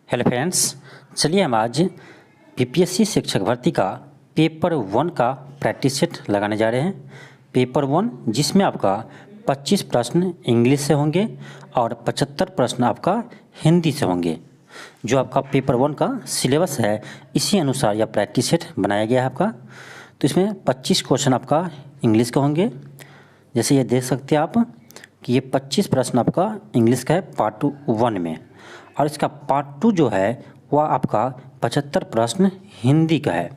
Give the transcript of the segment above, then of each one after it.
Hello friends, चलिए हम आज बीपीएससी शिक्षक भर्ती का पेपर 1 का प्रैक्टिस सेट लगाने जा रहे हैं। पेपर 1 जिसमें आपका 25 प्रश्न इंग्लिश से होंगे और 75 प्रश्न आपका हिंदी से होंगे। जो आपका पेपर 1 का सिलेबस है इसी अनुसार यह प्रैक्टिस सेट बनाया गया है आपका। तो इसमें 25 क्वेश्चन आपका इंग्लिश के होंगे। जैसे ये देख सकते हैं आप कि ये 25 प्रश्न आपका इंग्लिश का है पार्ट 1 में, और इसका पार्ट 2 जो है वह आपका 75 प्रश्न हिंदी का है।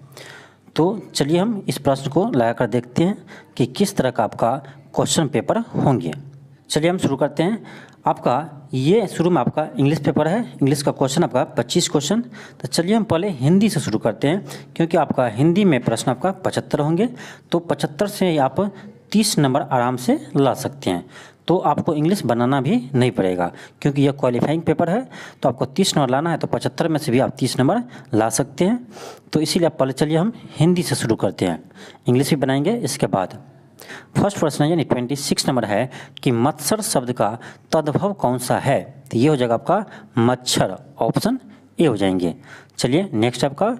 तो चलिए हम इस प्रश्न को लगाकर देखते हैं कि किस तरह का आपका क्वेश्चन पेपर होंगे। चलिए हम शुरू करते हैं। आपका ये शुरू में आपका इंग्लिश पेपर है, इंग्लिश का क्वेश्चन आपका 25 क्वेश्चन। तो चलिए हम पहले हिंदी से शुरू करते हैं, क्योंकि आपका हिंदी में प्रश्न आपका 75 होंगे। तो 75 से आप 30 नंबर आराम से ला सकते हैं। तो आपको इंग्लिश बनाना भी नहीं पड़ेगा, क्योंकि यह क्वालिफाइंग पेपर है। तो आपको 30 नंबर लाना है, तो 75 में से भी आप 30 नंबर ला सकते हैं। तो इसीलिए आप पहले चलिए हम हिंदी से शुरू करते हैं, इंग्लिश भी बनाएंगे इसके बाद। फर्स्ट प्रश्न है यानी 26 नंबर है कि मत्सर शब्द का तद्भव कौन सा है। तो ये हो जाएगा आपका मच्छर, ऑप्शन ए हो जाएंगे। चलिए नेक्स्ट आपका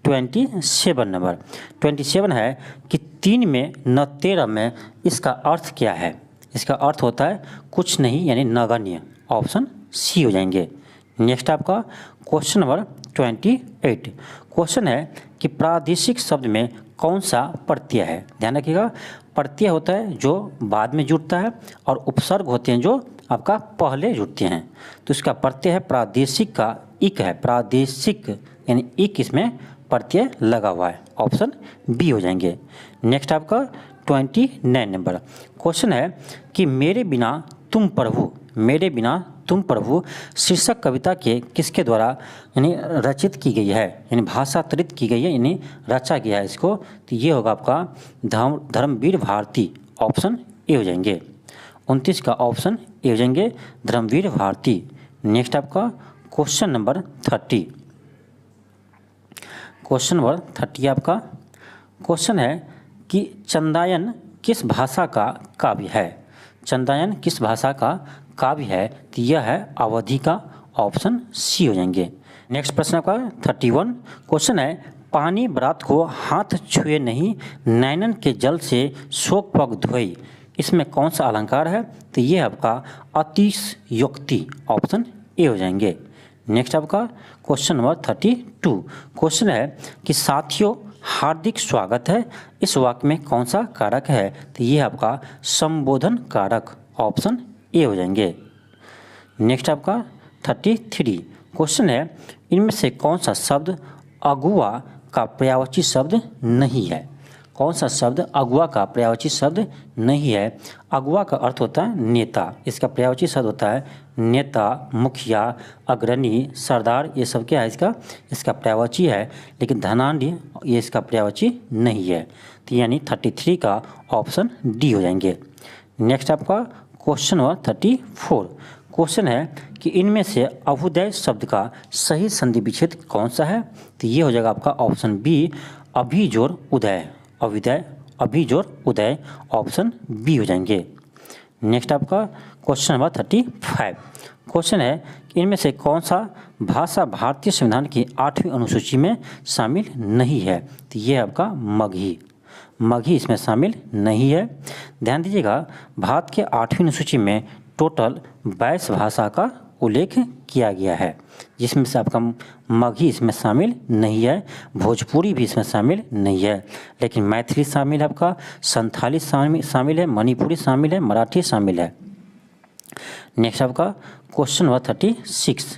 27 नंबर 27 है कि 3 में न 13 में, इसका अर्थ क्या है। इसका अर्थ होता है कुछ नहीं यानी नगण्य, ऑप्शन सी हो जाएंगे। नेक्स्ट आपका क्वेश्चन नंबर 28 क्वेश्चन है कि प्रादेशिक शब्द में कौन सा प्रत्यय है। ध्यान रखिएगा, प्रत्यय होता है जो बाद में जुड़ता है और उपसर्ग होते हैं जो आपका पहले जुड़ते हैं। तो इसका प्रत्यय है प्रादेशिक का इक है, प्रादेशिक यानी इक इसमें प्रत्यय लगा हुआ है, ऑप्शन बी हो जाएंगे। नेक्स्ट आपका 29 नंबर क्वेश्चन है कि मेरे बिना तुम प्रभु, मेरे बिना तुम प्रभु शीर्षक कविता के किसके द्वारा यानी रचित की गई है, यानी भाषांतरित की गई है, यानी रचा गया है इसको। तो ये होगा आपका धर्मवीर भारती, ऑप्शन ए हो जाएंगे। 29 का ऑप्शन ए हो जाएंगे, धर्मवीर भारती। नेक्स्ट आपका क्वेश्चन नंबर 30 क्वेश्चन नंबर 30 आपका क्वेश्चन है कि चंदायन किस भाषा का काव्य है। चंदायन किस भाषा का काव्य है। तो यह है अवधी का, ऑप्शन सी हो जाएंगे। नेक्स्ट प्रश्न आपका 31 क्वेश्चन है पानी बरात को हाथ छुए नहीं, नैनन के जल से शोक पग धोई, इसमें कौन सा अलंकार है। तो ये आपका अतिशयोक्ति, ऑप्शन ए हो जाएंगे। नेक्स्ट आपका क्वेश्चन नंबर 32 क्वेश्चन है कि साथियों हार्दिक स्वागत है, इस वाक्य में कौन सा कारक है। तो ये आपका संबोधन कारक, ऑप्शन ए हो जाएंगे। नेक्स्ट आपका 33 क्वेश्चन है इनमें से कौन सा शब्द अगुआ का पर्यायवाची शब्द नहीं है। कौन सा शब्द अगुआ का पर्यायवाची शब्द नहीं है। अगुआ का अर्थ होता है नेता, इसका पर्यायवाची शब्द होता है नेता, मुखिया, अग्रणी, सरदार, ये सब क्या है इसका पर्यायवाची है। लेकिन धनाढ़ ये इसका पर्यायवाची नहीं है। तो यानी 33 का ऑप्शन डी हो जाएंगे। नेक्स्ट आपका क्वेश्चन नंबर 34 क्वेश्चन है कि इनमें से अभ्युदय शब्द का सही संधि विच्छेद कौन सा है। तो ये हो जाएगा आपका ऑप्शन बी, अभिजोर उदय, अभ्युदय अभिजोर उदय, ऑप्शन बी हो जाएंगे। नेक्स्ट आपका क्वेश्चन नंबर 35 क्वेश्चन है कि इनमें से कौन सा भाषा भारतीय संविधान की 8वीं अनुसूची में शामिल नहीं है। तो ये आपका मगही, मगही इसमें शामिल नहीं है। ध्यान दीजिएगा, भारत के 8वीं अनुसूची में टोटल 22 भाषा का उल्लेख किया गया है, जिसमें से आपका मगही इसमें शामिल नहीं है, भोजपुरी भी इसमें शामिल नहीं है, लेकिन मैथिली शामिल है, आपका संथाली शामिल है, मणिपुरी शामिल है, मराठी शामिल है। नेक्स्ट आपका क्वेश्चन नंबर 36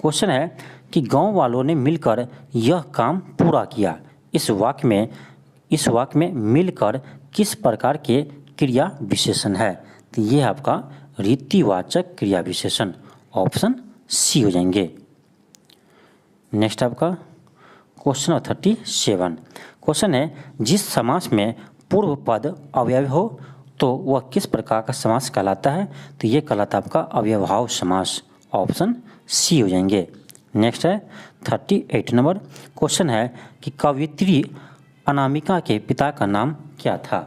क्वेश्चन है कि गांव वालों ने मिलकर यह काम पूरा किया, इस वाक्य में मिलकर किस प्रकार के क्रिया विशेषण है। तो ये आपका रीतिवाचक क्रिया विशेषण, ऑप्शन सी हो जाएंगे। नेक्स्ट आपका क्वेश्चन नंबर 37 क्वेश्चन है जिस समास में पूर्व पद अवयव हो तो वह किस प्रकार का समास कहलाता है। तो ये कहलाता है आपका अव्ययभाव समास, ऑप्शन सी हो जाएंगे। नेक्स्ट है 38 नंबर क्वेश्चन है कि कवयित्री अनामिका के पिता का नाम क्या था।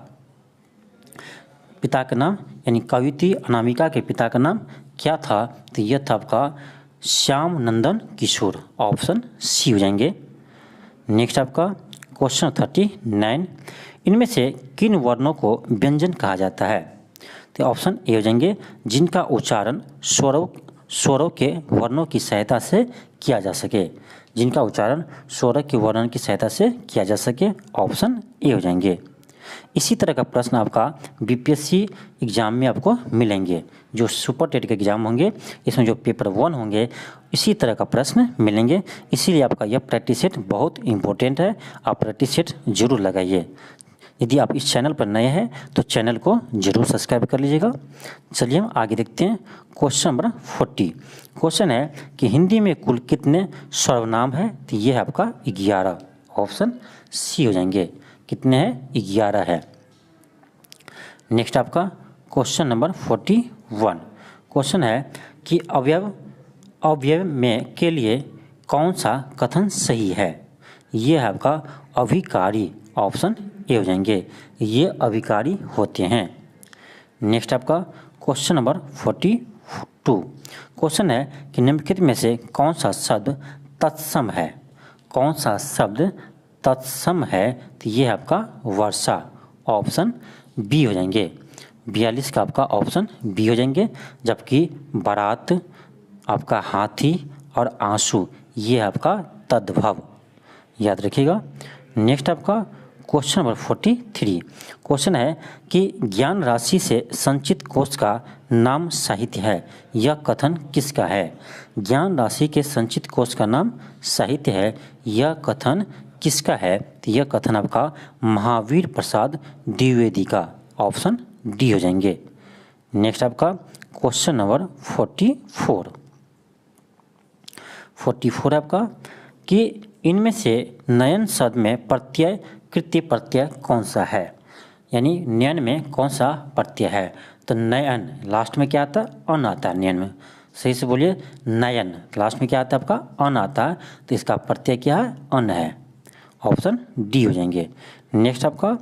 पिता का नाम यानी कवयित्री अनामिका के पिता का नाम क्या था। तो यह था आपका श्याम नंदन किशोर, ऑप्शन सी हो जाएंगे। नेक्स्ट आपका क्वेश्चन 39, इनमें से किन वर्णों को व्यंजन कहा जाता है? तो ऑप्शन ए हो जाएंगे जिनका उच्चारण स्वरों के वर्णों की सहायता से किया जा सके, जिनका उच्चारण स्वरों के वर्णन की सहायता से किया जा सके, ऑप्शन ए हो जाएंगे। इसी तरह का प्रश्न आपका बीपीएससी एग्जाम में आपको मिलेंगे, जो सुपर टेट के एग्जाम होंगे इसमें जो पेपर 1 होंगे इसी तरह का प्रश्न मिलेंगे। इसीलिए आपका यह प्रैक्टिस सेट बहुत इंपॉर्टेंट है, आप प्रैक्टिस सेट जरूर लगाइए। यदि आप इस चैनल पर नए हैं तो चैनल को जरूर सब्सक्राइब कर लीजिएगा। चलिए हम आगे देखते हैं। क्वेश्चन नंबर 40, क्वेश्चन है कि हिंदी में कुल कितने सर्वनाम है? तो ये है आपका 11, ऑप्शन सी हो जाएंगे। कितने हैं? 11 है। नेक्स्ट आपका क्वेश्चन नंबर 41, क्वेश्चन है कि अवयव में के लिए कौन सा कथन सही है? ये है आपका अभिकारी, ऑप्शन ए हो जाएंगे। ये अभिकारी होते हैं। नेक्स्ट आपका क्वेश्चन नंबर 42, क्वेश्चन है कि निम्नलिखित में से कौन सा शब्द तत्सम है? कौन सा शब्द तत्सम है? तो ये है आपका वर्षा, ऑप्शन बी हो जाएंगे। 42 का आपका ऑप्शन बी हो जाएंगे। जबकि बारात, आपका हाथी और आंसू ये है आपका तद्भव, याद रखिएगा। नेक्स्ट आपका क्वेश्चन नंबर 43, क्वेश्चन है कि ज्ञान राशि से संचित कोष का नाम साहित्य है, यह कथन किसका है? ज्ञान राशि के संचित कोष का नाम साहित्य है, यह कथन किसका है? तो यह कथन आपका महावीर प्रसाद द्विवेदी का, ऑप्शन डी हो जाएंगे। नेक्स्ट आपका क्वेश्चन नंबर 44 आपका कि इनमें से नयन शब्द में प्रत्यय कृत्य प्रत्यय कौन सा है? यानी नयन में कौन सा प्रत्यय है? तो नयन लास्ट में क्या आता है? अन आता है नयन में। सही से बोलिए, नयन लास्ट में क्या आता है? आपका अन आता है, तो इसका प्रत्यय क्या है? अन है, ऑप्शन डी हो जाएंगे। नेक्स्ट आपका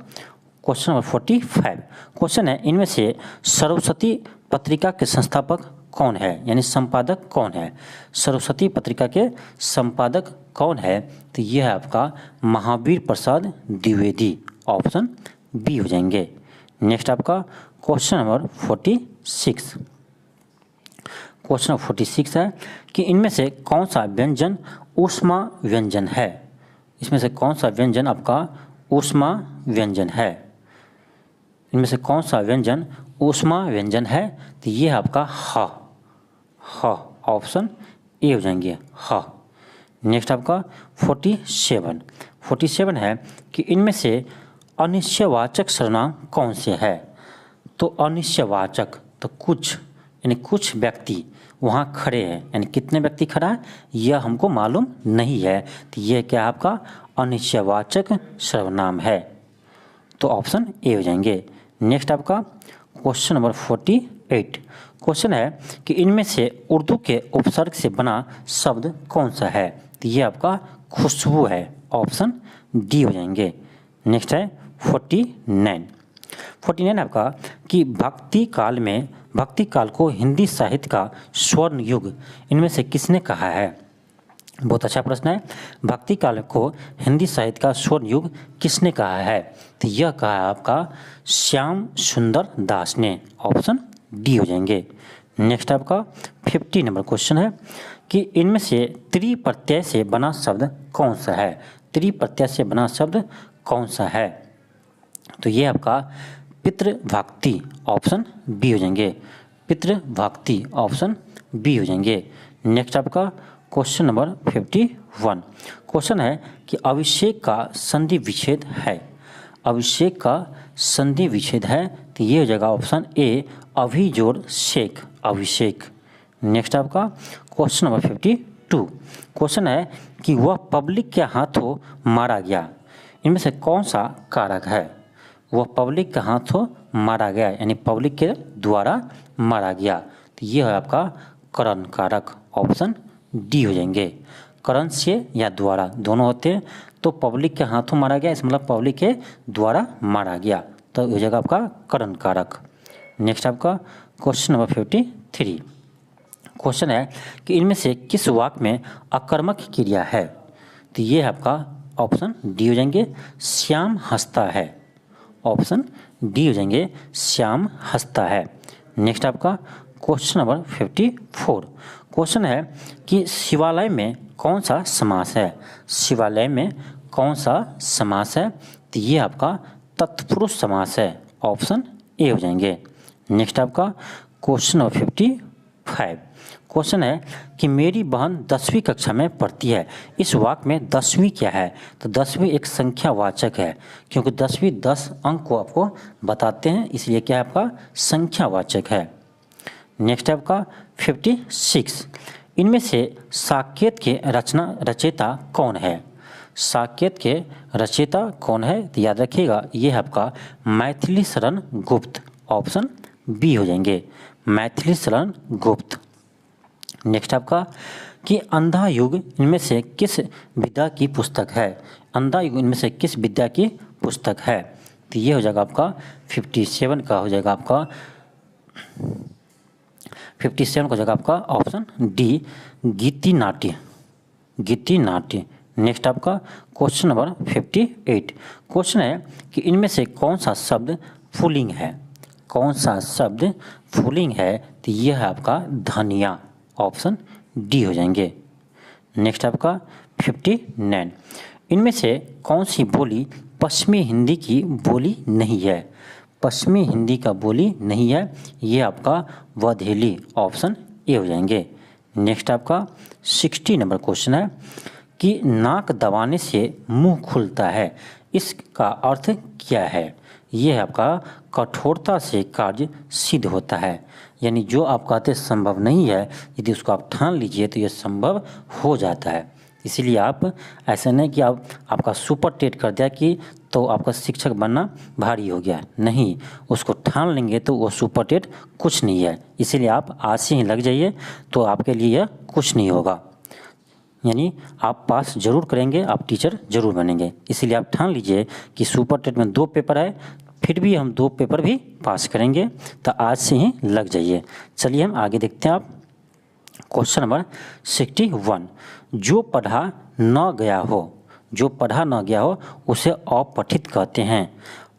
क्वेश्चन नंबर 45, क्वेश्चन है इनमें से सरस्वती पत्रिका के संस्थापक कौन है? यानी संपादक कौन है? सरस्वती पत्रिका के संपादक कौन है? तो यह है आपका महावीर प्रसाद द्विवेदी, ऑप्शन बी हो जाएंगे। नेक्स्ट आपका क्वेश्चन नंबर 46, क्वेश्चन नंबर 46 है कि इनमें से कौन सा व्यंजन ऊष्मा व्यंजन है? इसमें से कौन सा व्यंजन आपका ऊष्मा व्यंजन है? इनमें से कौन सा व्यंजन ऊष्मा व्यंजन है? तो ये है आपका ह, ऑप्शन ए हो जाएंगे, ह। नेक्स्ट आपका 47 है कि इनमें से अनिश्चयवाचक सर्वनाम कौन से है? तो अनिश्चयवाचक, तो कुछ यानी कुछ व्यक्ति वहाँ खड़े हैं, यानी कितने व्यक्ति खड़ा है यह हमको मालूम नहीं है, तो यह क्या आपका अनिश्चयवाचक सर्वनाम है, तो ऑप्शन ए हो जाएंगे। नेक्स्ट आपका क्वेश्चन नंबर 48, क्वेश्चन है कि इनमें से उर्दू के उपसर्ग से बना शब्द कौन सा है? तो ये आपका खुशबू है, ऑप्शन डी हो जाएंगे। नेक्स्ट है 49 आपका कि भक्ति काल को हिंदी साहित्य का स्वर्ण युग इनमें से किसने कहा है? बहुत अच्छा प्रश्न है। भक्ति काल को हिंदी साहित्य का स्वर्ण युग किसने कहा है? तो यह कहा है आपका श्याम सुंदर दास ने, ऑप्शन डी हो जाएंगे। नेक्स्ट आपका 50 नंबर क्वेश्चन है कि इनमें से त्रि प्रत्यय से बना शब्द कौन सा है? त्रि प्रत्यय से बना शब्द कौन सा है? तो ये आपका पितृभक्ति, ऑप्शन बी हो जाएंगे। पितृभक्ति, ऑप्शन बी हो जाएंगे। नेक्स्ट आपका क्वेश्चन नंबर 51, क्वेश्चन है कि अभिषेक का संधि विच्छेद है। अभिषेक का संधि विच्छेद है, तो ये हो जाएगा ऑप्शन ए अभिजोड़ शेख, अभिषेक। नेक्स्ट आपका क्वेश्चन नंबर 52, क्वेश्चन है कि वह पब्लिक के हाथों मारा गया, इनमें से कौन सा कारक है? वह पब्लिक के हाथों मारा गया यानी पब्लिक के द्वारा मारा गया, तो ये है आपका करण कारक, ऑप्शन डी हो जाएंगे। करण से या द्वारा दोनों होते हैं, तो पब्लिक के हाथों मारा गया इसका मतलब पब्लिक के द्वारा मारा गया, तो हो जाएगा आपका करण कारक। नेक्स्ट आपका क्वेश्चन नंबर 53, क्वेश्चन है कि इनमें से किस वाक्य में अकर्मक क्रिया है? तो ये है आपका ऑप्शन डी हो जाएंगे, श्याम हंसता है। ऑप्शन डी हो जाएंगे, श्याम हंसता है। नेक्स्ट आपका क्वेश्चन नंबर 54। क्वेश्चन है कि शिवालय में कौन सा समास है? शिवालय में कौन सा समास है? तो ये आपका तत्पुरुष समास है। ऑप्शन ए हो जाएंगे। नेक्स्ट आपका क्वेश्चन नंबर 55। क्वेश्चन है कि मेरी बहन 10वीं कक्षा में पढ़ती है। इस वाक्य में 10वीं क्या है? तो 10वीं एक संख्यावाचक है, क्योंकि 10वीं 10 अंक को आपको बताते हैं, इसलिए क्या है आपका संख्यावाचक है। नेक्स्ट है आपका 56। इनमें से साकेत के रचयिता कौन है? साकेत के रचयिता कौन है? तो याद रखिएगा ये है आपका मैथिली शरण गुप्त। ऑप्शन बी हो जाएंगे, मैथिली शरण गुप्त। नेक्स्ट आपका कि अंधा युग इनमें से किस विद्या की पुस्तक है? अंधा युग इनमें से किस विद्या की पुस्तक है? तो ये हो जाएगा आपका 57 का हो जाएगा आपका 57 का हो जाएगा आपका ऑप्शन डी, गीति नाट्य। गीति नाट्य। नेक्स्ट आपका क्वेश्चन नंबर 58। क्वेश्चन है कि इनमें से कौन सा शब्द पुल्लिंग है? कौन सा शब्द पुल्लिंग है? तो ये है आपका धनिया। ऑप्शन डी हो जाएंगे। नेक्स्ट आपका 59। इनमें से कौन सी बोली पश्चिमी हिंदी की बोली नहीं है? पश्चिमी हिंदी का बोली नहीं है, ये आपका वधेली। ऑप्शन ए हो जाएंगे। नेक्स्ट आपका 60 नंबर क्वेश्चन है कि नाक दबाने से मुंह खुलता है, इसका अर्थ क्या है? ये है आपका कठोरता से कार्य सिद्ध होता है। यानी जो आप कहते संभव नहीं है, यदि उसको आप ठान लीजिए तो ये संभव हो जाता है। इसीलिए आप ऐसा नहीं कि आपका सुपर टेट कर दिया कि तो आपका शिक्षक बनना भारी हो गया, नहीं, उसको ठान लेंगे तो वो सुपर टेट कुछ नहीं है। इसीलिए आप आज से ही लग जाइए तो आपके लिए यह कुछ नहीं होगा। यानी आप पास जरूर करेंगे, आप टीचर जरूर बनेंगे। इसीलिए आप ठान लीजिए कि सुपर टेट में 2 पेपर है, फिर भी हम 2 पेपर भी पास करेंगे, तो आज से ही लग जाइए। चलिए हम आगे देखते हैं। आप क्वेश्चन नंबर 61। जो पढ़ा न गया हो, जो पढ़ा न गया हो उसे अपठित कहते हैं,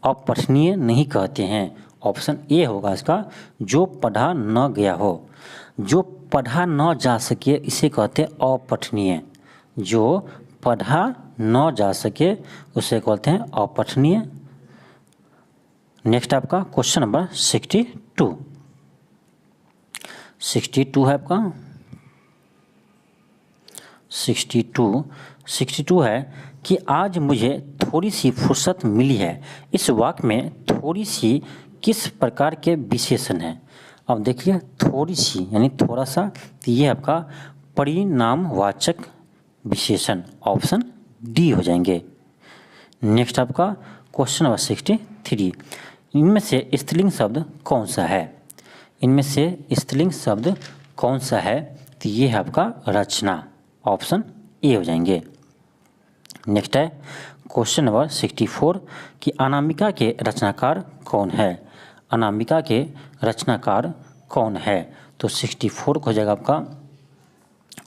अपठनीय नहीं कहते हैं। ऑप्शन ए होगा इसका, जो पढ़ा न गया हो। जो पढ़ा न जा सके इसे कहते हैं अपठनीय। जो पढ़ा न जा सके उसे कहते हैं अपठनीय। नेक्स्ट आपका क्वेश्चन नंबर 62। 62 है आपका 62 है कि आज मुझे थोड़ी सी फुर्सत मिली है। इस वाक्य में थोड़ी सी किस प्रकार के विशेषण है? अब देखिए थोड़ी सी यानी थोड़ा सा, तो ये आपका परिणामवाचक विशेषण। ऑप्शन डी हो जाएंगे। नेक्स्ट आपका क्वेश्चन नंबर 63। इनमें से स्त्रीलिंग शब्द कौन सा है? इनमें से स्त्रीलिंग शब्द कौन सा है? तो ये है आपका रचना। ऑप्शन ए हो जाएंगे। नेक्स्ट है क्वेश्चन नंबर 64 कि अनामिका के रचनाकार कौन है? अनामिका के रचनाकार कौन है? तो 64 को हो जाएगा आपका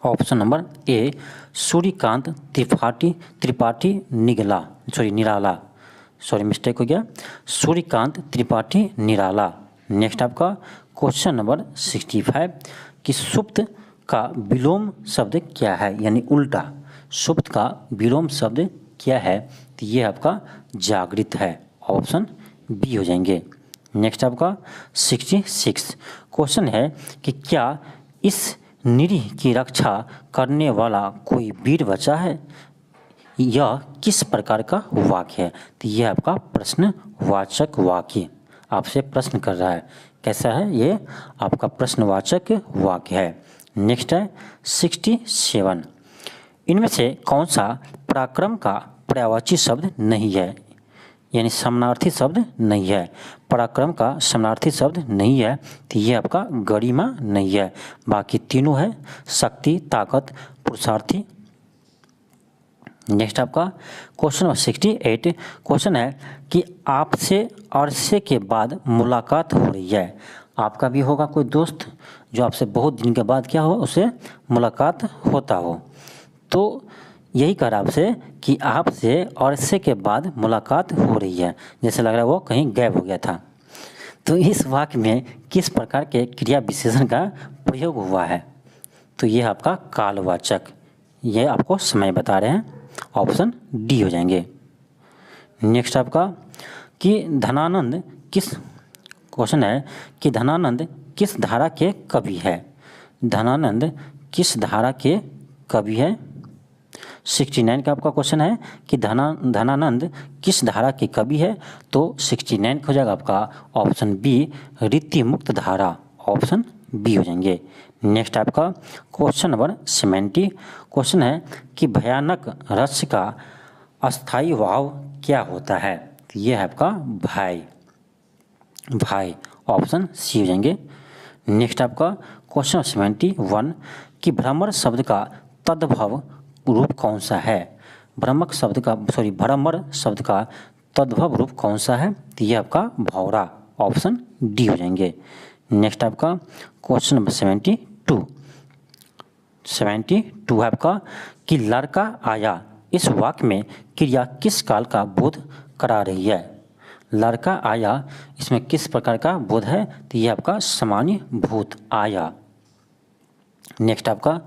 option number A, Suryakant Tripathi Nirala. Sorry mistake हो गया, सूर्यकांत त्रिपाठी निराला। नेक्स्ट आपका क्वेश्चन नंबर 65 कि सुप्त का विलोम शब्द क्या है? यानी उल्टा, सुप्त का विलोम शब्द क्या है? तो ये आपका जागृत है। ऑप्शन बी हो जाएंगे। नेक्स्ट आपका 66 क्वेश्चन है कि क्या इस निरीह की रक्षा करने वाला कोई वीर बचा है? यह किस प्रकार का वाक्य है? तो यह आपका प्रश्नवाचक वाक्य, आपसे प्रश्न कर रहा है। कैसा है? ये आपका प्रश्नवाचक वाक्य है। नेक्स्ट है 67। इनमें से कौन सा पराक्रम का पर्यायवाची शब्द नहीं है? यानी समानार्थी शब्द नहीं है। पराक्रम का समानार्थी शब्द नहीं है, तो ये आपका गरिमा नहीं है। बाकी तीनों है, शक्ति, ताकत, पुरुषार्थी। नेक्स्ट आपका क्वेश्चन नंबर 68 क्वेश्चन है कि आपसे अरसे के बाद मुलाकात हो रही है। आपका भी होगा कोई दोस्त जो आपसे बहुत दिन के बाद क्या हो, उससे मुलाकात होता हो, तो यही कह रहा आपसे कि आपसे अरसे के बाद मुलाकात हो रही है, जैसे लग रहा है वो कहीं गायब हो गया था। तो इस वाक्य में किस प्रकार के क्रिया विशेषण का प्रयोग हुआ है? तो ये आपका कालवाचक, ये आपको समय बता रहे हैं, ऑप्शन डी हो जाएंगे। नेक्स्ट आपका कि धनानंद किस, क्वेश्चन है कि धनानंद किस धारा के कवि है? धनानंद किस धारा के कवि है? 69 का आपका क्वेश्चन है कि धनानंद किस धारा के कवि है? तो 69 हो जाएगा आपका ऑप्शन बी, रीति मुक्त धारा, ऑप्शन बी हो जाएंगे। नेक्स्ट आपका क्वेश्चन नंबर 70, क्वेश्चन है कि भयानक रस का अस्थायी भाव क्या होता है? तो ये है आपका भाई, भाई, ऑप्शन सी हो जाएंगे। नेक्स्ट आपका क्वेश्चन 71 कि भ्रमर शब्द का तद्भव रूप कौन सा है? भ्रमर शब्द का तद्भव रूप कौन सा है? तो ये आपका भौरा, ऑप्शन डी हो जाएंगे। नेक्स्ट आपका क्वेश्चन नंबर 72 है आपका कि लड़का आया, इस वाक्य में क्रिया किस काल का बोध करा रही है? लड़का आया, इसमें किस प्रकार का बोध है? तो ये आपका सामान्य भूत आया। नेक्स्ट आपका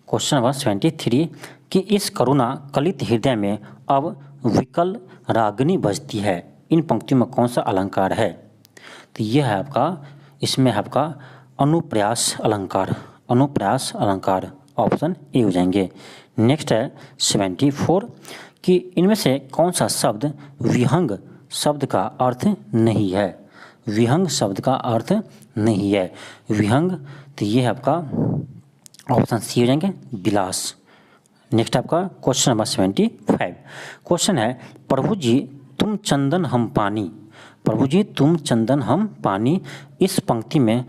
क्वेश्चन नंबर 73 कि इस करुणा कलित हृदय में अब विकल रागनी बजती है, इन पंक्तियों में कौन सा अलंकार है? तो ये है आपका, इसमें है आपका अनुप्रयास अलंकार, अनुप्रयास अलंकार, ऑप्शन ए हो जाएंगे। नेक्स्ट है 74 कि इनमें से कौन सा शब्द विहंग शब्द का अर्थ नहीं है? विहंग शब्द का अर्थ नहीं है, विहंग, तो ये है आपका ऑप्शन सी हो जाएंगे, विलास। नेक्स्ट आपका क्वेश्चन नंबर 75, क्वेश्चन है प्रभु जी तुम चंदन हम पानी, प्रभु जी तुम चंदन हम पानी, इस पंक्ति में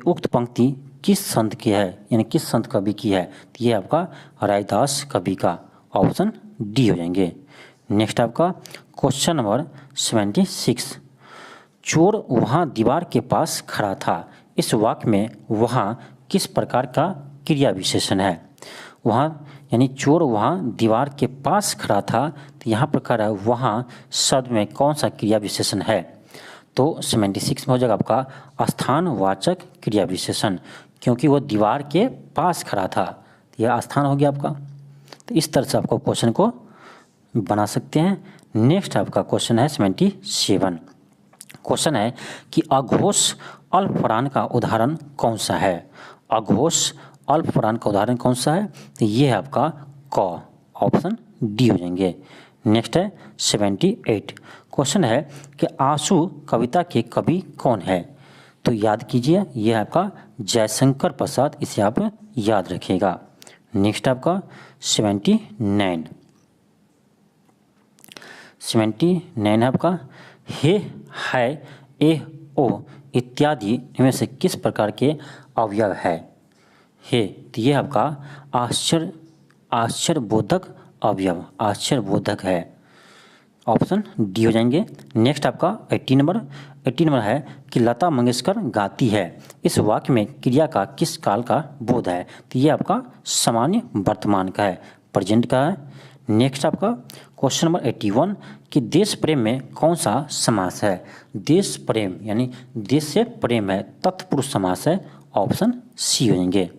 उक्त पंक्ति किस संत की है, यानी किस संत कवि की है? तो ये आपका रायदास कवि का, ऑप्शन डी हो जाएंगे। नेक्स्ट आपका क्वेश्चन नंबर 76, चोर वहाँ दीवार के पास खड़ा था, इस वाक्य में वहाँ किस प्रकार का क्रिया विशेषण है? वहाँ यानी चोर वहाँ दीवार के पास खड़ा था, तो यहाँ प्रकार है वहाँ शब्द में कौन सा क्रिया विशेषण है? तो 76 में हो जाएगा आपका स्थानवाचक क्रिया विशेषण, क्योंकि वो दीवार के पास खड़ा था, तो यह स्थान हो गया आपका। तो इस तरह से आपको क्वेश्चन को बना सकते हैं। नेक्स्ट आपका क्वेश्चन है 77, क्वेश्चन है कि अघोष अल्पप्राण का उदाहरण कौन सा है? अघोष अल्पप्राण का उदाहरण कौन सा है? तो ये है आपका क, ऑप्शन डी हो जाएंगे। नेक्स्ट है 78, क्वेश्चन है कि आंसू कविता के कवि कौन है? तो याद कीजिए, यह है आपका जयशंकर प्रसाद, इसे आप याद रखिएगा। नेक्स्ट आपका 79 है आपका हे, है, ए, ओ इत्यादि इनमें से किस प्रकार के अवयव है? हे, तो ये आपका आश्चर्यबोधक अवयव, आश्चर्यबोधक है, ऑप्शन डी हो जाएंगे। नेक्स्ट आपका 80 नंबर है कि लता मंगेशकर गाती है, इस वाक्य में क्रिया का किस काल का बोध है? तो ये आपका सामान्य वर्तमान का है, प्रेजेंट का है। नेक्स्ट आपका क्वेश्चन नंबर 81 कि देश प्रेम में कौन सा समास है? देश प्रेम यानी देश से प्रेम है, तत्पुरुष समास है, ऑप्शन सी हो जाएंगे।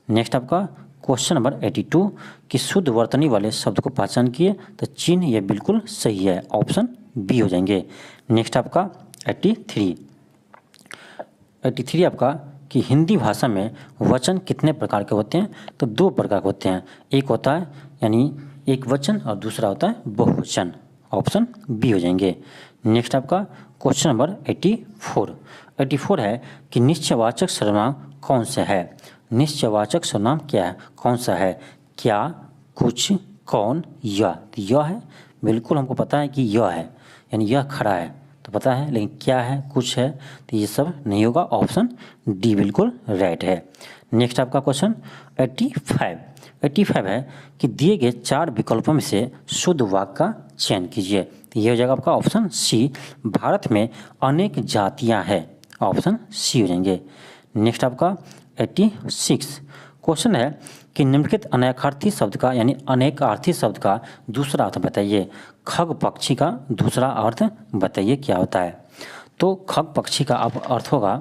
नेक्स्ट आपका क्वेश्चन नंबर 82 कि शुद्ध वर्तनी वाले शब्द को पहचान किए, तो चिन्ह ये बिल्कुल सही है, ऑप्शन बी हो जाएंगे। नेक्स्ट आपका 83 आपका कि हिंदी भाषा में वचन कितने प्रकार के होते हैं? तो दो प्रकार के होते हैं, एक होता है यानी एक वचन और दूसरा होता है बहुवचन, ऑप्शन बी हो जाएंगे। नेक्स्ट आपका क्वेश्चन नंबर 84 है कि निश्चयवाचक सर्वनाम कौन सा है? निश्चयवाचक सर्वनाम क्या है, कौन सा है? क्या, कुछ, कौन, यह। तो यह है, बिल्कुल हमको पता है कि यह है, यानी यह खड़ा है तो पता है, लेकिन क्या है, कुछ है, तो ये सब नहीं होगा, ऑप्शन डी बिल्कुल राइट है। नेक्स्ट आपका क्वेश्चन 85 है कि दिए गए 4 विकल्पों में से शुद्ध वाक्य का चयन कीजिए। तो ये हो जाएगा आपका ऑप्शन सी, भारत में अनेक जातियां हैं, ऑप्शन सी हो जाएंगे। नेक्स्ट आपका 86 क्वेश्चन है कि निम्नलिखित अनेकार्थी शब्द का यानी अनेकार्थी शब्द का दूसरा अर्थ बताइए। खग पक्षी का दूसरा अर्थ बताइए क्या होता है। तो खग पक्षी का अर्थ होगा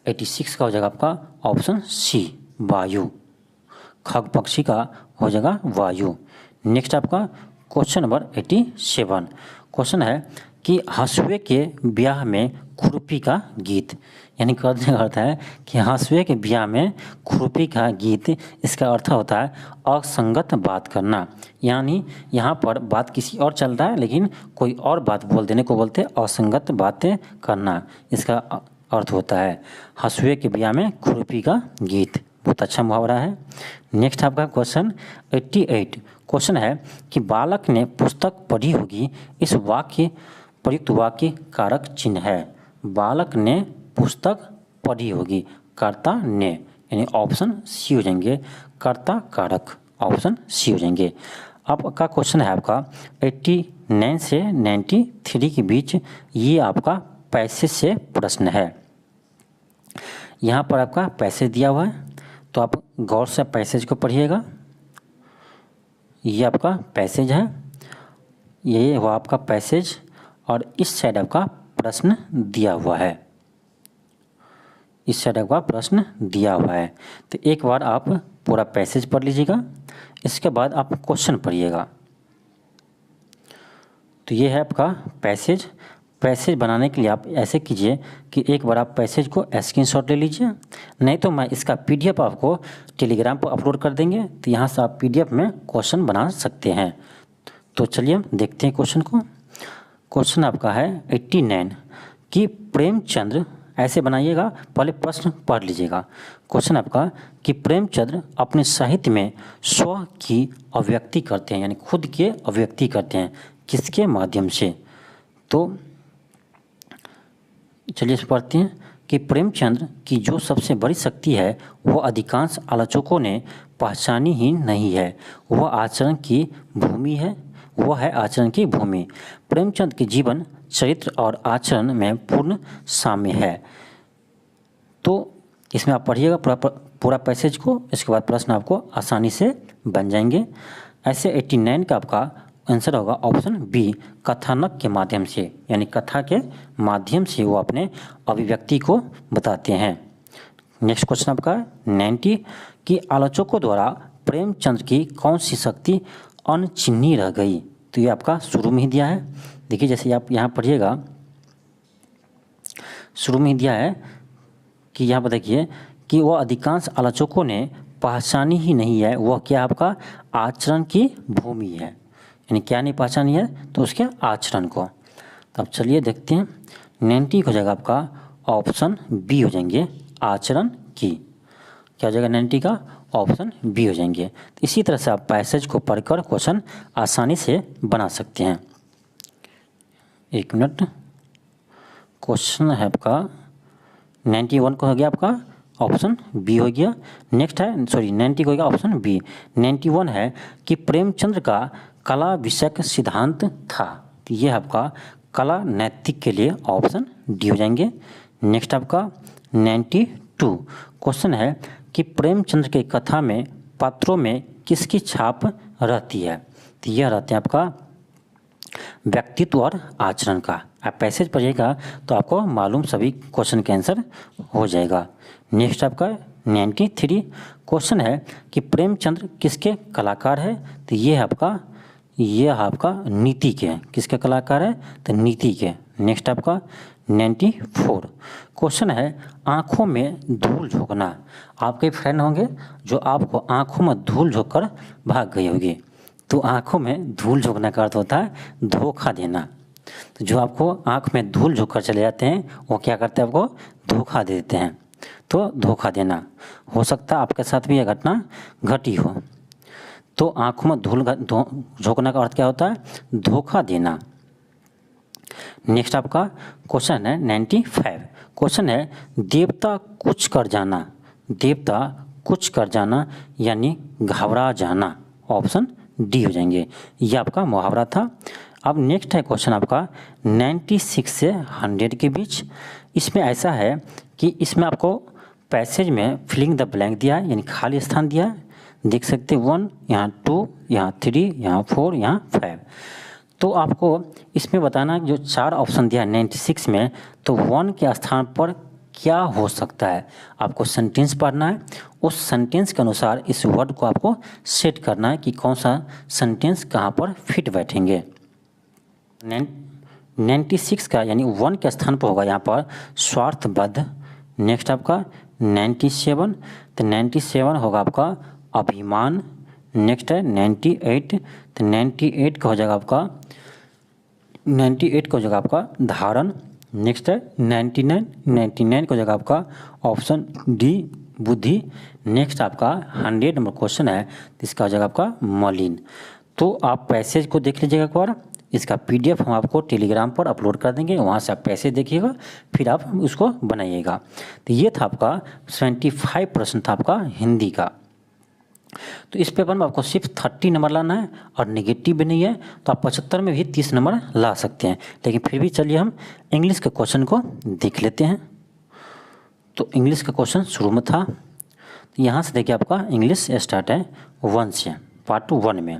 86 का हो जाएगा आपका ऑप्शन सी वायु। खग पक्षी का हो जाएगा वायु। नेक्स्ट आपका क्वेश्चन नंबर 87 क्वेश्चन है कि हंसुए के ब्याह में खुरपी का गीत, यानी कहने का अर्थ है कि हंसुए के ब्याह में खुरपी का गीत, इसका अर्थ होता है असंगत बात करना। यानी यहाँ पर बात किसी और चल रहा है लेकिन कोई और बात बोल देने को बोलते हैं असंगत बातें करना, इसका अर्थ होता है हंसुए के ब्याह में खुरपी का गीत। बहुत अच्छा मुहावरा है। नेक्स्ट आपका क्वेश्चन 88 क्वेश्चन है कि बालक ने पुस्तक पढ़ी होगी, इस वाक्य प्रयुक्त वाक्य कारक चिन्ह है। बालक ने पुस्तक पढ़ी होगी, कर्ता ने, यानी ऑप्शन सी हो जाएंगे कर्ता कारक, ऑप्शन सी हो जाएंगे। आपका क्वेश्चन है आपका 89 से 93 के बीच, ये आपका पैसेज से प्रश्न है। यहाँ पर आपका पैसेज दिया हुआ है तो आप गौर से पैसेज को पढ़िएगा। ये आपका पैसेज है, ये हुआ आपका पैसेज और इस साइड आपका प्रश्न दिया हुआ है, इस साइड आपका प्रश्न दिया हुआ है। तो एक बार आप पूरा पैसेज पढ़ लीजिएगा, इसके बाद आप क्वेश्चन पढ़िएगा। तो ये है आपका पैसेज। पैसेज बनाने के लिए आप ऐसे कीजिए कि एक बार आप पैसेज को स्क्रीनशॉट ले लीजिए, नहीं तो मैं इसका पीडीएफ आपको टेलीग्राम पर अपलोड कर देंगे, तो यहाँ से आप पीडीएफ में क्वेश्चन बना सकते हैं। तो चलिए हम देखते हैं क्वेश्चन को। क्वेश्चन आपका है 89 कि प्रेमचंद्र, ऐसे बनाइएगा, पहले प्रश्न पढ़ लीजिएगा। क्वेश्चन आपका कि प्रेमचंद्र अपने साहित्य में स्व की अभिव्यक्ति करते हैं, यानी खुद के अभिव्यक्ति करते हैं, किसके माध्यम से। तो चलिए पढ़ते हैं कि प्रेमचंद्र की जो सबसे बड़ी शक्ति है वह अधिकांश आलोचकों ने पहचानी ही नहीं है, वह आचरण की भूमि है, वह है आचरण की भूमि। प्रेमचंद के जीवन, चरित्र और आचरण में पूर्ण साम्य है। तो इसमें आप पढ़िएगा पूरा पैसेज को, इसके बाद प्रश्न आपको आसानी से बन जाएंगे। ऐसे 89 का आपका आंसर होगा ऑप्शन बी, कथानक के माध्यम से, यानी कथा के माध्यम से वो अपने अभिव्यक्ति को बताते हैं। नेक्स्ट क्वेश्चन आपका 90 कि आलोचकों द्वारा प्रेमचंद की कौन सी शक्ति अनचिन्ही रह गई। तो ये आपका शुरू में ही दिया है, देखिए जैसे आप यहाँ पढ़िएगा, शुरू में ही दिया है कि यहाँ पर देखिए कि वह अधिकांश आलोचकों ने पहचानी ही नहीं है, वह क्या आपका आचरण की भूमि है, यानी क्या नहीं पहचानी है तो उसके आचरण को। तो अब चलिए देखते हैं 90 हो जाएगा आपका ऑप्शन बी हो जाएंगे आचरण की, क्या हो जाएगा 90 का ऑप्शन बी हो जाएंगे। तो इसी तरह से आप पैसेज को पढ़कर क्वेश्चन आसानी से बना सकते हैं। एक मिनट, क्वेश्चन है आपका 91 को हो गया आपका ऑप्शन बी हो गया। नेक्स्ट है 90 को हो गया ऑप्शन बी। 91 है कि प्रेमचंद्र का कला विषयक सिद्धांत था, तो ये आपका कला नैतिक के लिए ऑप्शन डी हो जाएंगे। नेक्स्ट आपका 92 क्वेश्चन है कि प्रेमचंद्र के कथा में पात्रों में किसकी छाप रहती है, तो यह रहते हैं आपका व्यक्तित्व और आचरण का। आप पैसेज पढ़िएगा तो आपको मालूम सभी क्वेश्चन के आंसर हो जाएगा। नेक्स्ट आपका 93 क्वेश्चन है कि प्रेमचंद्र किसके कलाकार है, तो ये है आपका नीति के, किसके कलाकार है तो नीति के। नेक्स्ट आपका 94 क्वेश्चन है आँखों में धूल झोंकना। आपके फ्रेंड होंगे जो आपको आँखों में धूल झोंक कर भाग गई होगी, तो आँखों में धूल झोंकने का अर्थ होता है धोखा देना। तो जो आपको आँख में धूल झोंक कर चले जाते हैं वो क्या करते हैं, आपको धोखा दे देते हैं। तो धोखा देना, हो सकता है आपके साथ भी यह घटना घटी हो। तो आँखों में धूल झोंकने का अर्थ क्या होता है, धोखा देना। नेक्स्ट आपका क्वेश्चन है 95 क्वेश्चन है देवता कुछ कर जाना, देवता कुछ कर जाना यानी घबरा जाना, ऑप्शन डी हो जाएंगे। ये आपका मुहावरा था। अब नेक्स्ट है क्वेश्चन आपका 96 से 100 के बीच, इसमें ऐसा है कि इसमें आपको पैसेज में फिलिंग द ब्लैंक दिया है, यानी खाली स्थान दिया है। देख सकते हैं 1, यहाँ 2, यहाँ 3, यहाँ 4, यहाँ 5। तो आपको इसमें बताना है जो 4 ऑप्शन दिया है 96 में, तो 1 के स्थान पर क्या हो सकता है। आपको सेंटेंस पढ़ना है, उस सेंटेंस के अनुसार इस वर्ड को आपको सेट करना है कि कौन सा सेंटेंस कहाँ पर फिट बैठेंगे। 96 का यानी 1 के स्थान पर होगा यहाँ पर स्वार्थबद्ध। नेक्स्ट आपका 97, तो 97 होगा आपका अभिमान। नेक्स्ट है 98, तो 98 का हो जाएगा आपका 98 का हो जाएगा आपका धारण। नेक्स्ट है 99, 99 का हो जाएगा आपका ऑप्शन डी बुद्धि। नेक्स्ट आपका 100 नंबर क्वेश्चन है, तो इसका हो जाएगा आपका मलिन। तो आप पैसेज को देख लीजिएगा एक बार, इसका PDF हम आपको टेलीग्राम पर अपलोड कर देंगे, वहाँ से आप पैसे देखिएगा, फिर आप उसको बनाइएगा। तो ये था आपका 75% था आपका हिंदी का। तो इस पेपर में आपको सिर्फ 30 नंबर लाना है और नेगेटिव भी नहीं है, तो आप 75 में भी 30 नंबर ला सकते हैं। लेकिन फिर भी चलिए हम इंग्लिश के क्वेश्चन को देख लेते हैं। तो इंग्लिश का क्वेश्चन शुरू में था, तो यहाँ से देखिए आपका इंग्लिश स्टार्ट है 1 से, पार्ट 1 में।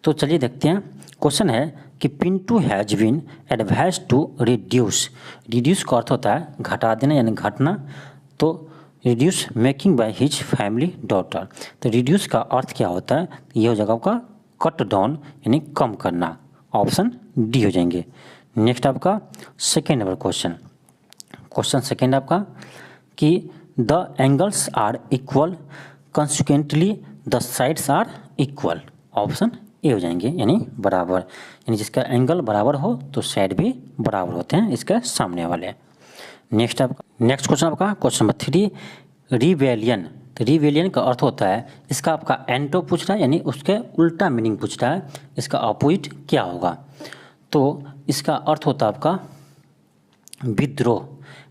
तो चलिए देखते हैं। क्वेश्चन है कि Pintu has been advise to reduce. Reduce का अर्थ होता है घटा देना यानी घटना, तो reduce making by his family doctor. तो रिड्यूस का अर्थ क्या होता है, ये हो जाएगा आपका कट डाउन यानी कम करना, ऑप्शन डी हो जाएंगे। नेक्स्ट आपका second number question. Question second आपका कि the angles are equal consequently the sides are equal, option A हो जाएंगे यानी बराबर, यानी जिसका एंगल बराबर हो तो साइड भी बराबर होते हैं इसके सामने वाले। नेक्स्ट क्वेश्चन आपका क्वेश्चन नंबर 3 रिवेलियन। तो रिवेलियन का अर्थ होता है, इसका आपका एंटो पूछ रहा है यानी उसके उल्टा मीनिंग पूछ रहा है, इसका अपोजिट क्या होगा। तो इसका अर्थ होता है आपका विद्रोह।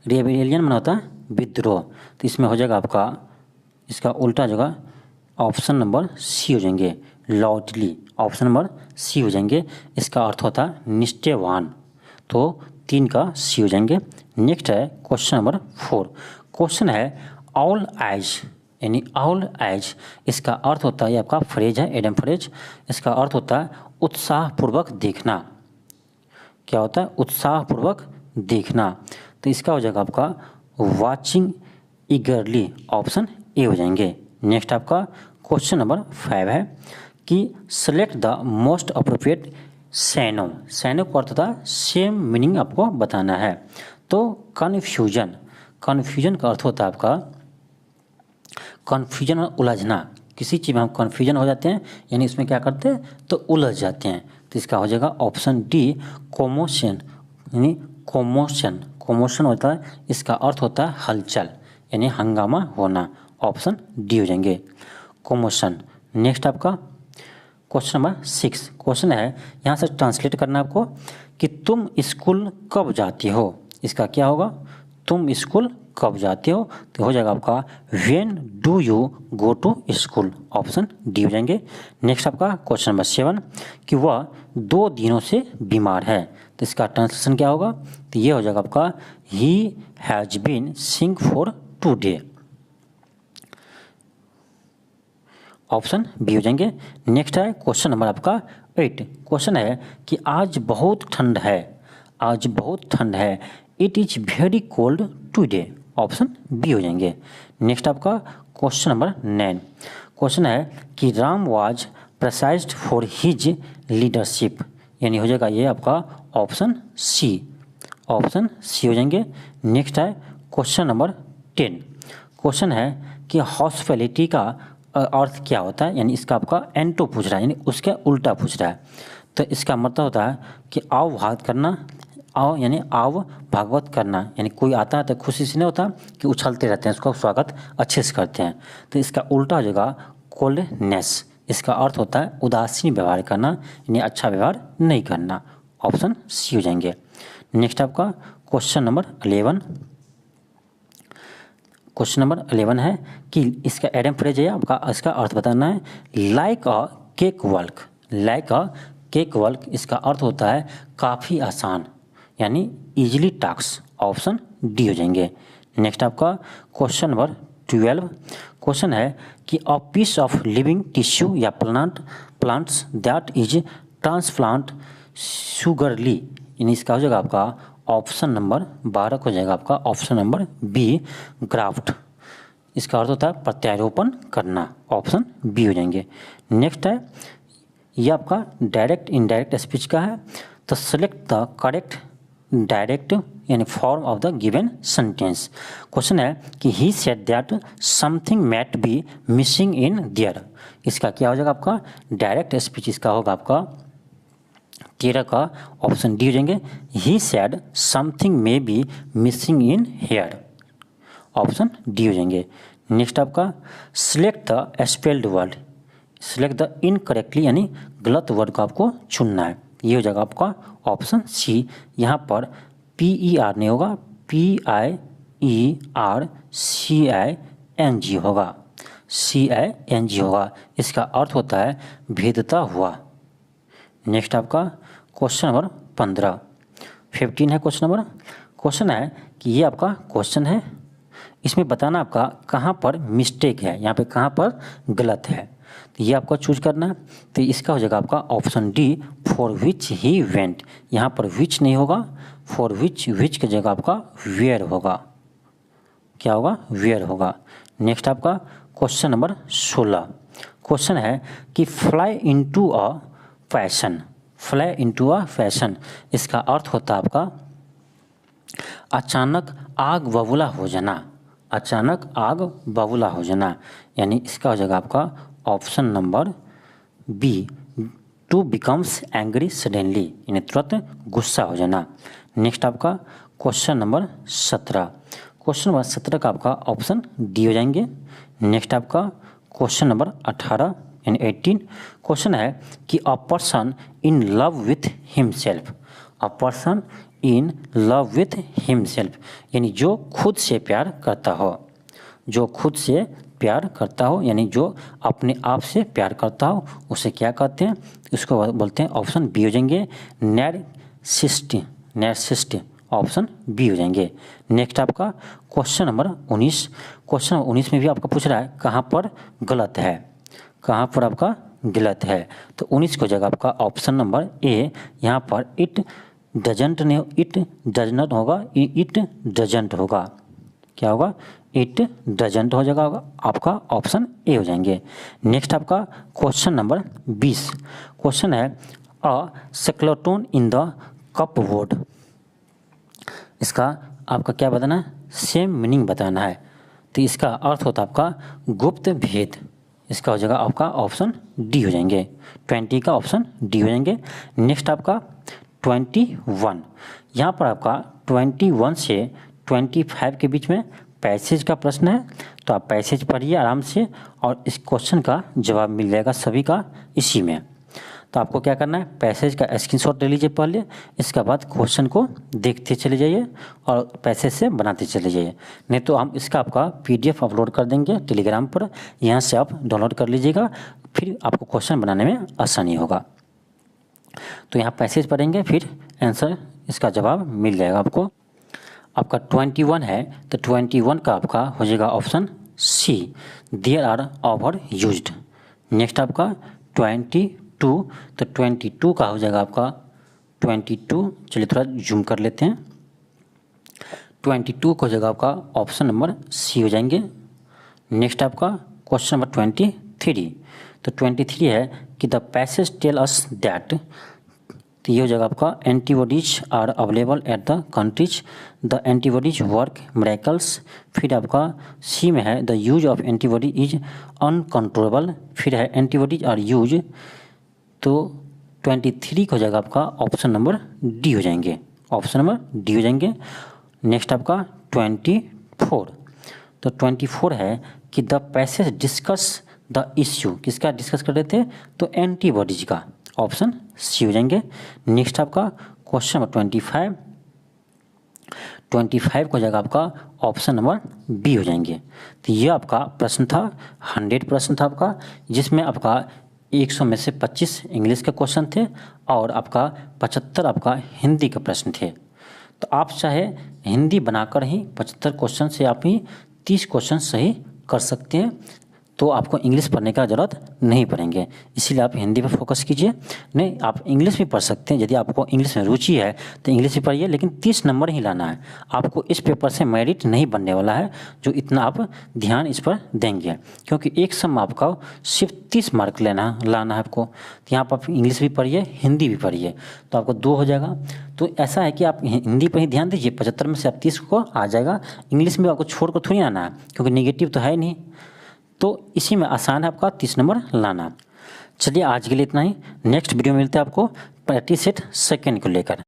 रिवेलियन माना होता है विद्रोह, तो इसमें हो जाएगा आपका इसका उल्टा जगह ऑप्शन नंबर सी हो जाएंगे लाउडली, ऑप्शन नंबर सी हो जाएंगे। इसका अर्थ होता है निष्ठावान, तो 3 का सी हो जाएंगे। नेक्स्ट है क्वेश्चन नंबर 4। क्वेश्चन है ऑल आइज यानी ऑल आइज, इसका अर्थ होता है, ये आपका फ्रेज है एडम फ्रेज, इसका अर्थ होता है उत्साहपूर्वक देखना। क्या होता है, उत्साहपूर्वक देखना, तो इसका हो जाएगा आपका वॉचिंग ईगरली, ऑप्शन ए हो जाएंगे। नेक्स्ट आपका क्वेश्चन नंबर 5 है कि सेलेक्ट द मोस्ट अप्रोप्रिएट सैनो। सैनो का अर्थ होता है सेम मीनिंग आपको बताना है। तो कन्फ्यूजन, कन्फ्यूजन का अर्थ होता है आपका कन्फ्यूजन और उलझना, किसी चीज़ में हम कन्फ्यूजन हो जाते हैं यानी इसमें क्या करते हैं तो उलझ जाते हैं, तो इसका हो जाएगा ऑप्शन डी कोमोशन, यानी कोमोशन, कोमोशन होता है, इसका अर्थ होता है हलचल यानी हंगामा होना, ऑप्शन डी हो जाएंगे कोमोशन। नेक्स्ट आपका क्वेश्चन नंबर 6। क्वेश्चन है, यहाँ से ट्रांसलेट करना है आपको कि तुम स्कूल कब जाते हो, इसका क्या होगा, तुम स्कूल कब जाते हो, तो हो जाएगा आपका when do you go to school, option D हो जाएंगे। नेक्स्ट आपका क्वेश्चन नंबर 7 कि वह 2 दिनों से बीमार है, तो इसका ट्रांसलेशन क्या होगा, तो ये हो जाएगा आपका he has been sick for 2 days, option B हो जाएंगे। नेक्स्ट है क्वेश्चन नंबर आपका 8। क्वेश्चन है कि आज बहुत ठंड है, आज बहुत ठंड है, it is very cold today, option B हो जाएंगे। नेक्स्ट आपका क्वेश्चन नंबर 9। क्वेश्चन है कि Ram was praised for his leadership, यानी हो जाएगा ये आपका ऑप्शन सी, ऑप्शन सी हो जाएंगे। नेक्स्ट है क्वेश्चन नंबर 10। क्वेश्चन है कि हॉस्पिटैलिटी का अर्थ क्या होता है, यानी इसका आपका एंटो पूछ रहा है यानी उसके उल्टा पूछ रहा है, तो इसका मतलब होता है कि आओ भागवत करना, आओ यानी आओ भागवत करना, यानी कोई आता है तो खुशी से नहीं होता कि उछलते रहते हैं, उसका स्वागत अच्छे से करते हैं, तो इसका उल्टा हो जाएगा कोल्डनेस, इसका अर्थ होता है उदासीन व्यवहार करना यानी अच्छा व्यवहार नहीं करना, ऑप्शन सी हो जाएंगे। नेक्स्ट आपका क्वेश्चन नंबर 11। क्वेश्चन नंबर 11 है कि इसका एडम फ्रेज है आपका, इसका अर्थ बताना है लाइक अ केक वर्क, लाइक अ केक वर्क, इसका अर्थ होता है काफ़ी आसान यानी इजीली टास्क, ऑप्शन डी हो जाएंगे। नेक्स्ट आपका क्वेश्चन नंबर 12 क्वेश्चन है कि a piece of living tissue या plants that is transplant surgically, यानी इसका हो जाएगा आपका ऑप्शन नंबर 12 को हो जाएगा आपका ऑप्शन नंबर बी ग्राफ्ट। इसका अर्थ होता है प्रत्यारोपण करना, ऑप्शन बी हो जाएंगे। नेक्स्ट है ये आपका डायरेक्ट इनडायरेक्ट स्पीच का है, तो सेलेक्ट द करेक्ट डायरेक्ट यानी form of the given sentence. Question है कि he said that something might be missing in their, इसका क्या हो जाएगा आपका डायरेक्ट स्पीच, इसका होगा आपका 13 का ऑप्शन डी हो जाएंगे। He said something may be missing in here, option D हो जाएंगे। नेक्स्ट आपका select the spelled word, select the incorrectly यानी गलत वर्ड को आपको चुनना है, ये हो जाएगा आपका ऑप्शन सी। यहाँ पर PER नहीं होगा, PIERCING होगा, CING होगा, इसका अर्थ होता है भेदता हुआ। नेक्स्ट आपका क्वेश्चन नंबर 15 है क्वेश्चन है कि ये आपका क्वेश्चन है, इसमें बताना आपका कहाँ पर मिस्टेक है, यहाँ पे कहाँ पर गलत है, तो ये आपको चूज करना है। तो इसका हो जाएगा आपका option D for which he went, यहाँ पर विच नहीं होगा, फॉर विच की जगह आपका वेयर होगा, क्या होगा वेयर होगा। नेक्स्ट आपका क्वेश्चन नंबर 16 क्वेश्चन है कि फ्लाई इनटू अ फैशन, इसका अर्थ होता है आपका अचानक आग बबूला हो जाना, अचानक आग बबूला हो जाना, यानी इसका हो जाएगा आपका option number B to becomes angry suddenly, यानी तुरंत गुस्सा हो जाना। नेक्स्ट आपका क्वेश्चन नंबर 17 का आपका ऑप्शन डी हो जाएंगे। नेक्स्ट आपका क्वेश्चन नंबर 18 यानी 18 क्वेश्चन है कि a person in love with himself, a person in love with himself, यानी जो खुद से प्यार करता हो, जो खुद से प्यार करता हो, यानी जो अपने आप से प्यार करता हो, उसे क्या कहते हैं, उसको बोलते हैं ऑप्शन बी हो जाएंगे नैर्सिसिस्ट, ऑप्शन बी हो जाएंगे। नेक्स्ट आपका क्वेश्चन नंबर 19 में भी आपका पूछ रहा है कहाँ पर गलत है, कहाँ पर आपका गलत है, तो 19 को जगह आपका ऑप्शन नंबर ए, यहाँ पर इट डजंट नहीं, इट डज नॉट होगा, इट डजंट होगा, क्या होगा इट डजंट हो जाएगा आपका ऑप्शन ए हो जाएंगे। नेक्स्ट आपका क्वेश्चन नंबर 20 क्वेश्चन है a skeleton in the cupboard, इसका आपका क्या बताना है, सेम मीनिंग बताना है, तो इसका अर्थ होता है आपका गुप्त भेद, इसका हो जाएगा आपका ऑप्शन डी हो जाएंगे, 20 का ऑप्शन डी हो जाएंगे। नेक्स्ट आपका 21, यहाँ पर आपका 21 से 25 के बीच में पैसेज का प्रश्न है, तो आप पैसेज पढ़िए आराम से और इस क्वेश्चन का जवाब मिल जाएगा सभी का इसी में। तो आपको क्या करना है, पैसेज का स्क्रीनशॉट ले लीजिए पहले, इसके बाद क्वेश्चन को देखते चले जाइए और पैसेज से बनाते चले जाइए, नहीं तो हम इसका आपका PDF अपलोड कर देंगे टेलीग्राम पर, यहाँ से आप डाउनलोड कर लीजिएगा, फिर आपको क्वेश्चन बनाने में आसानी होगा। तो यहाँ पैसेज पढ़ेंगे फिर आंसर इसका जवाब मिल जाएगा आपको। आपका 21 है तो 21 का आपका हो जाएगा option C there are over used. Next आपका 22, तो 22 का हो जाएगा आपका 22, चलिए थोड़ा जूम कर लेते हैं, 22 को हो जाएगा आपका ऑप्शन नंबर सी हो जाएंगे। नेक्स्ट आपका क्वेश्चन नंबर 23, तो 23 है कि the passage tell us that, तो ये हो जाएगा आपका antibodies are available at the countries, the antibodies work miracles, फिर आपका सी में है the use of antibody is uncontrollable, फिर है एंटीबॉडीज आर यूज, तो 23 का हो जाएगा आपका ऑप्शन नंबर डी हो जाएंगे, ऑप्शन नंबर डी हो जाएंगे। नेक्स्ट आपका 24, तो 24 है कि the passage discuss the issue, किसका डिस्कस कर रहे थे, तो एंटीबॉडीज का, ऑप्शन सी हो जाएंगे। नेक्स्ट आपका क्वेश्चन नंबर 25 को जाएगा आपका ऑप्शन नंबर बी हो जाएंगे। तो ये आपका प्रश्न था, 100 प्रश्न था आपका, जिसमें आपका 100 में से 25 इंग्लिश के क्वेश्चन थे और आपका 75 आपका हिंदी के प्रश्न थे। तो आप चाहे हिंदी बनाकर ही 75 क्वेश्चन से आप ही 30 क्वेश्चन सही कर सकते हैं, तो आपको इंग्लिश पढ़ने का ज़रूरत नहीं पड़ेंगे। इसीलिए आप हिंदी पर फोकस कीजिए। नहीं, आप इंग्लिश भी पढ़ सकते हैं, यदि आपको इंग्लिश में रुचि है तो इंग्लिश भी पढ़िए, लेकिन 30 नंबर ही लाना है। आपको इस पेपर से मेरिट नहीं बनने वाला है, जो इतना आप ध्यान इस पर देंगे, क्योंकि एक सम आपका सिर्फ 30 मार्क लाना है आपको। तो यहाँ पर आप इंग्लिश भी पढ़िए, हिंदी भी पढ़िए, तो आपको 2 हो जाएगा। तो ऐसा है कि आप हिंदी पर ही ध्यान दीजिए, 75 में से आप 30 को आ जाएगा। इंग्लिश में आपको छोड़ कर थोड़ी आना है, क्योंकि नेगेटिव तो है नहीं, तो इसी में आसान है आपका 30 नंबर लाना। चलिए आज के लिए इतना ही। नेक्स्ट वीडियो में मिलते हैं आपको प्रैक्टिस सेट सेकंड को लेकर।